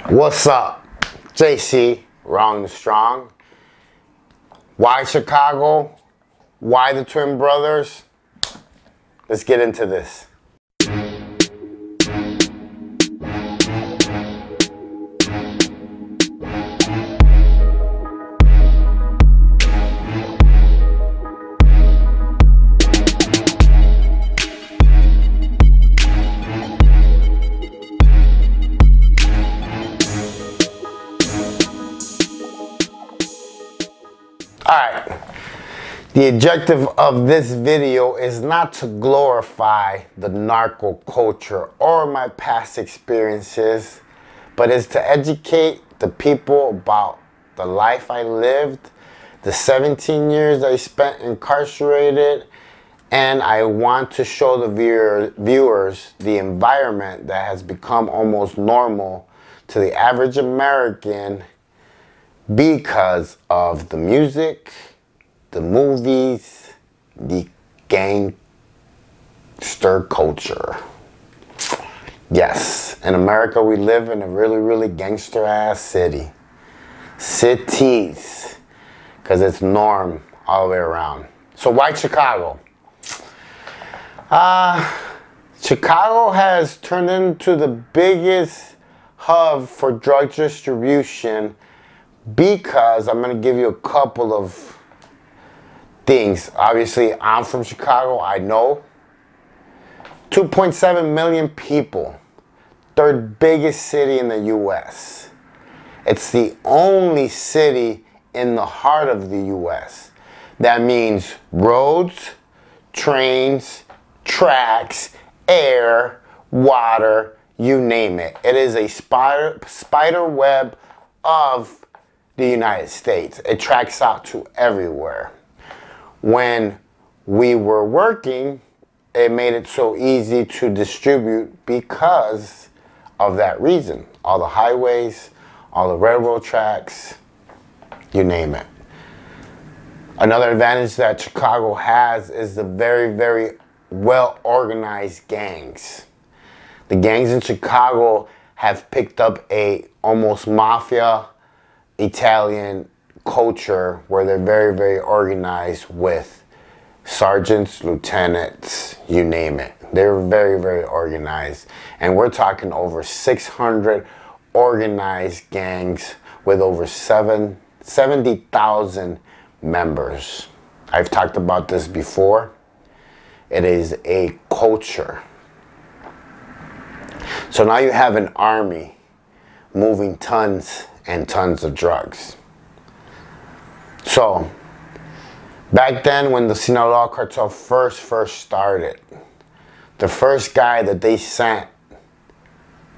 What's up? JC, Wrong and Strong. Why Chicago? Why the twin brothers? Let's get into this. Alright, the objective of this video is not to glorify the narco culture or my past experiences, but is to educate the people about the life I lived, the 17 years I spent incarcerated, and I want to show the viewers the environment that has become almost normal to the average American because of the music, the movies, the gangster culture. Yes, in America we live in a really gangster ass city. Cities, because it's norm all the way around. So why Chicago? Chicago has turned into the biggest hub for drug distribution because I'm going to give you a couple of things. Obviously, I'm from Chicago, I know. 2.7 million people. Third biggest city in the US. It's the only city in the heart of the US. That means roads, trains, tracks, air, water, you name it. It is a spider web of the United States. It tracks out to everywhere. When we were working, it made it so easy to distribute because of that reason. All the highways, all the railroad tracks, you name it. Another advantage that Chicago has is the very well organized gangs. The gangs in Chicago have picked up a almost mafia Italian culture where they're very organized with sergeants, lieutenants, you name it. They're very organized. And we're talking over 600 organized gangs with over 70,000 members. I've talked about this before. It is a culture. So now you have an army moving tons and tons of drugs. So back then when the SINALOA cartel first started, the first guy that they sent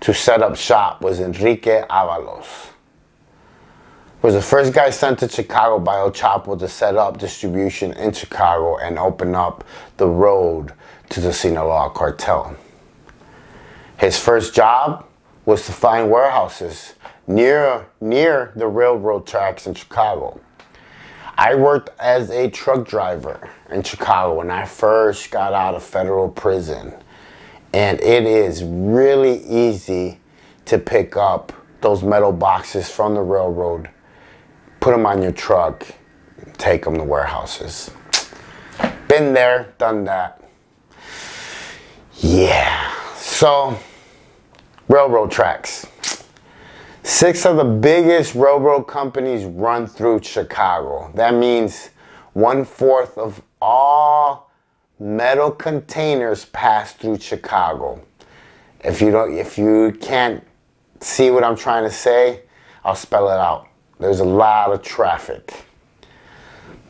to set up shop was Enrique Avalos. Was the first guy sent to Chicago by El Cahpo to set up distribution in Chicago and open up the road to the SINALOA cartel. His first job was to find warehouses near the railroad tracks in Chicago. I worked as a truck driver in Chicago when I first got out of federal prison. And it is really easy to pick up those metal boxes from the railroad, put them on your truck, take them to warehouses. Been there, done that. Yeah. So, railroad tracks. 6 of the biggest railroad companies run through Chicago. That means 1/4 of all metal containers pass through Chicago. If you can't see what I'm trying to say, I'll spell it out. There's a lot of traffic.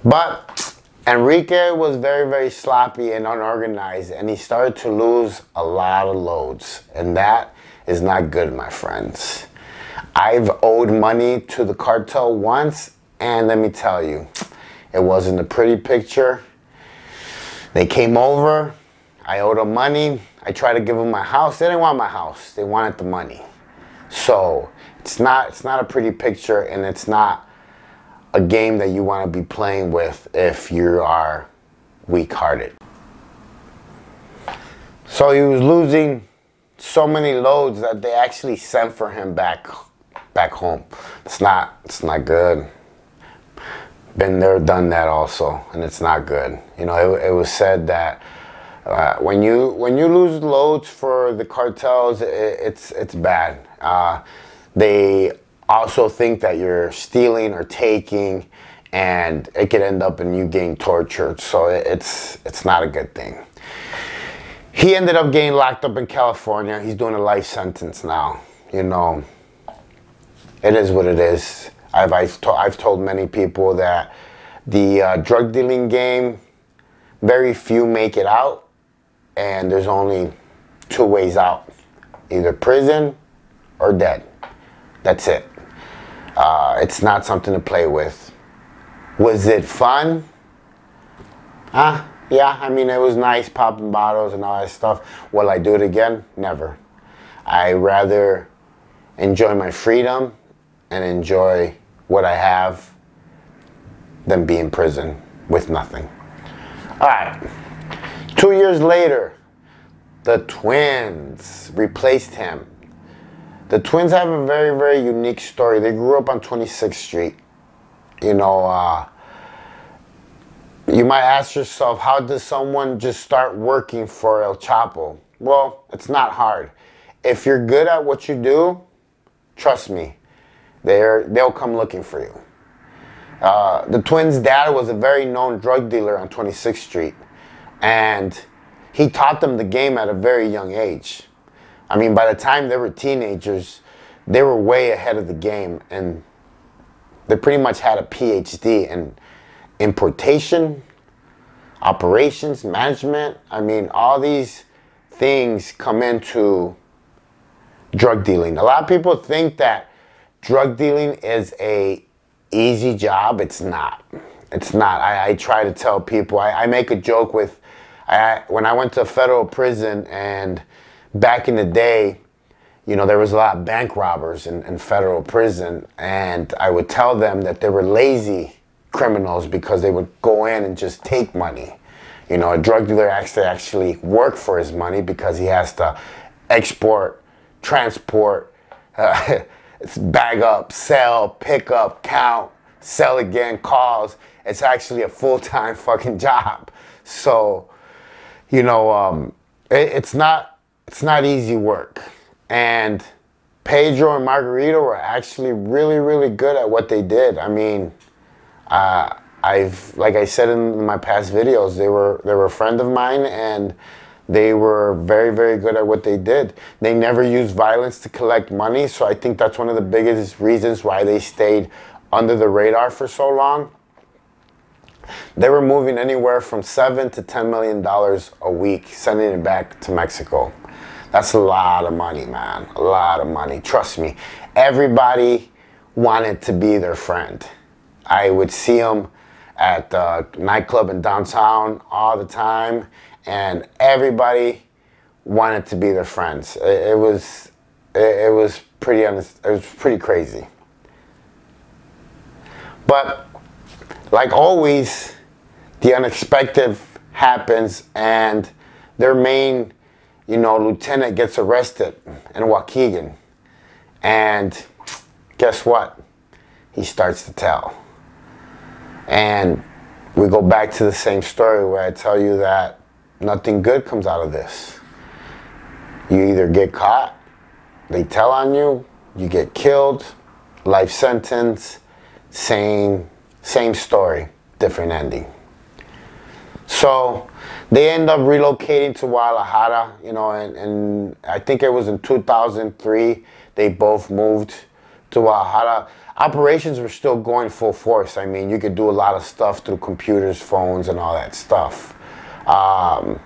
But Enrique was very sloppy and unorganized, and he started to lose a lot of loads. And that is not good, my friends. I've owed money to the cartel once, and let me tell you, it wasn't a pretty picture. They came over, I owed them money, I tried to give them my house. They didn't want my house, they wanted the money. So it's not a pretty picture, and it's not a game that you want to be playing with if you are weak-hearted. So he was losing so many loads that they actually sent for him back back home. It's not good. Been there, done that also, and it's not good. You know, it was said that when you lose loads for the cartels, it's bad. They also think that you're stealing or taking, and it could end up in you getting tortured. So it's not a good thing. He ended up getting locked up in California. He's doing a life sentence now. You know, it is what it is. I've told many people that the drug dealing game, very few make it out, and there's only two ways out: either prison or dead. That's it. It's not something to play with. Was it fun? Yeah, I mean, it was nice popping bottles and all that stuff. Will I do it again? Never. I rather enjoy my freedom and enjoy what I have than be in prison with nothing. All right. 2 years later, the twins replaced him. The twins have a very, very unique story. They grew up on 26th Street. You know, you might ask yourself, how does someone just start working for El Cahpo? Well, it's not hard. If you're good at what you do, trust me, they'll come looking for you. The twins' dad was a very known drug dealer on 26th Street, and he taught them the game at a very young age. I mean, by the time they were teenagers, they were way ahead of the game, and they pretty much had a PhD in importation, operations, management. I mean, all these things come into drug dealing. A lot of people think that drug dealing is a easy job. It's not. It's not. I try to tell people, I make a joke with, when I went to federal prison, and back in the day, you know, there was a lot of bank robbers in federal prison, and I would tell them that they were lazy criminals because they would go in and just take money. You know, a drug dealer has to actually work for his money because he has to export, transport, bag up, sell, pick up, count, sell again, calls. It's actually a full-time fucking job. So, you know, it's not easy work. And Pedro and Margarita were actually really, really good at what they did. I mean, like I said in my past videos, they were a friend of mine, and they were very, very good at what they did. They never used violence to collect money, so I think that's one of the biggest reasons why they stayed under the radar for so long. They were moving anywhere from $7 to $10 million a week, sending it back to Mexico. That's a lot of money, man. A lot of money. Trust me. Everybody wanted to be their friend. I would see them at the nightclub in downtown all the time, and everybody wanted to be their friends. It was pretty crazy. But like always, the unexpected happens, and their main, you know, lieutenant gets arrested in Waukegan. And guess what? He starts to tell. And we go back to the same story where I tell you that nothing good comes out of this. You either get caught, they tell on you, you get killed, life sentence, same story, different ending. So they end up relocating to Guadalajara, you know, and I think it was in 2003, they both moved to Guadalajara. Operations were still going full force. I mean, you could do a lot of stuff through computers, phones, and all that stuff. I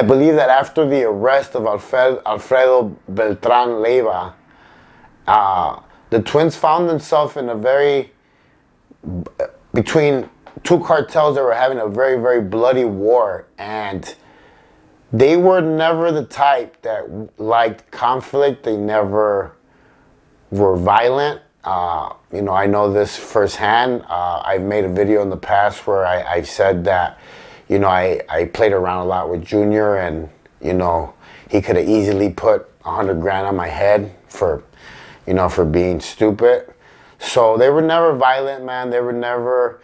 believe that after the arrest of Alfredo Beltran Leiva, the twins found themselves in between two cartels that were having a very, very bloody war, and they were never the type that liked conflict. They never were violent. You know, I know this firsthand. I've made a video in the past where I've said that, you know, I played around a lot with Junior, and, you know, He could have easily put 100 grand on my head for, you know, for being stupid. So they were never violent, man. They were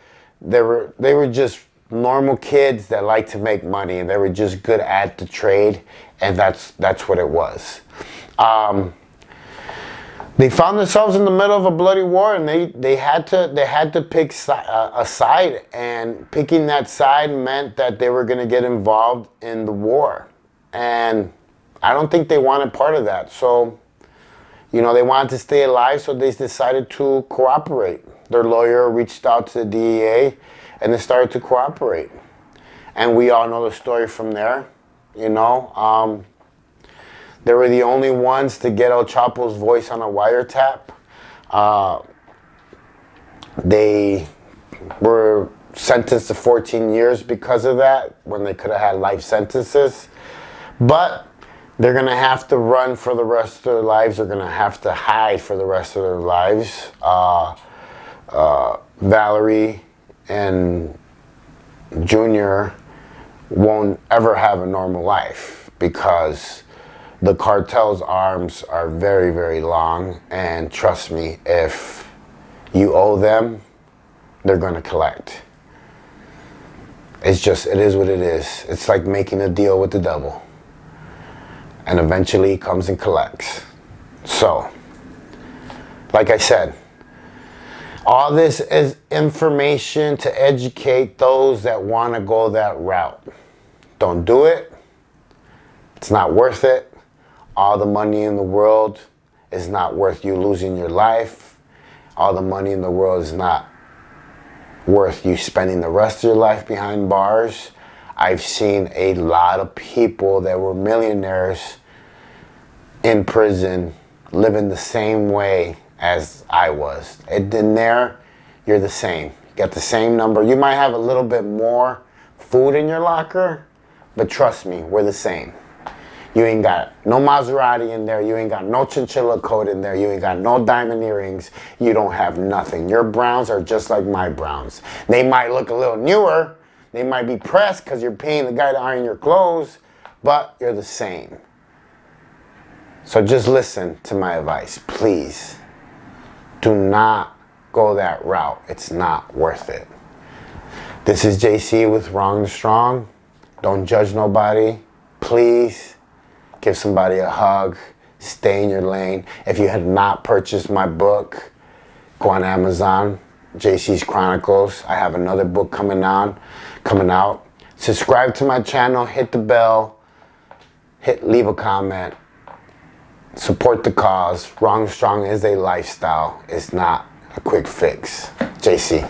just normal kids that like to make money, and they were just good at the trade, and that's what it was. They found themselves in the middle of a bloody war, and they had to pick a side, and picking that side meant that they were going to get involved in the war, and I don't think they wanted part of that. So, you know, they wanted to stay alive, so they decided to cooperate. Their lawyer reached out to the DEA, and they started to cooperate. And we all know the story from there, you know. They were the only ones to get El Chapo's voice on a wiretap. They were sentenced to 14 years because of that, when they could have had life sentences. But they're going to have to run for the rest of their lives. They're going to have to hide for the rest of their lives. Valerie and Junior won't ever have a normal life because the cartel's arms are very, very long. And trust me, if you owe them, they're going to collect. It's just, it is what it is. It's like making a deal with the devil. And eventually he comes and collects. So, like I said, all this is information to educate those that want to go that route. Don't do it. It's not worth it. All the money in the world is not worth you losing your life. All the money in the world is not worth you spending the rest of your life behind bars. I've seen a lot of people that were millionaires in prison living the same way as I was. In there, you're the same. You got the same number. You might have a little bit more food in your locker, but trust me, we're the same. You ain't got no Maserati in there. You ain't got no chinchilla coat in there. You ain't got no diamond earrings. You don't have nothing. Your browns are just like my browns. They might look a little newer. They might be pressed because you're paying the guy to iron your clothes, but you're the same. So just listen to my advice, please. Do not go that route. It's not worth it. This is JC with Wrong to Strong. Don't judge nobody. Please give somebody a hug. Stay in your lane. If you had not purchased my book, go on Amazon, JC's Chronicles. I have another book coming out. Subscribe to my channel, hit the bell, leave a comment. Support the cause. Wrong Strong is a lifestyle. It's not a quick fix. JC.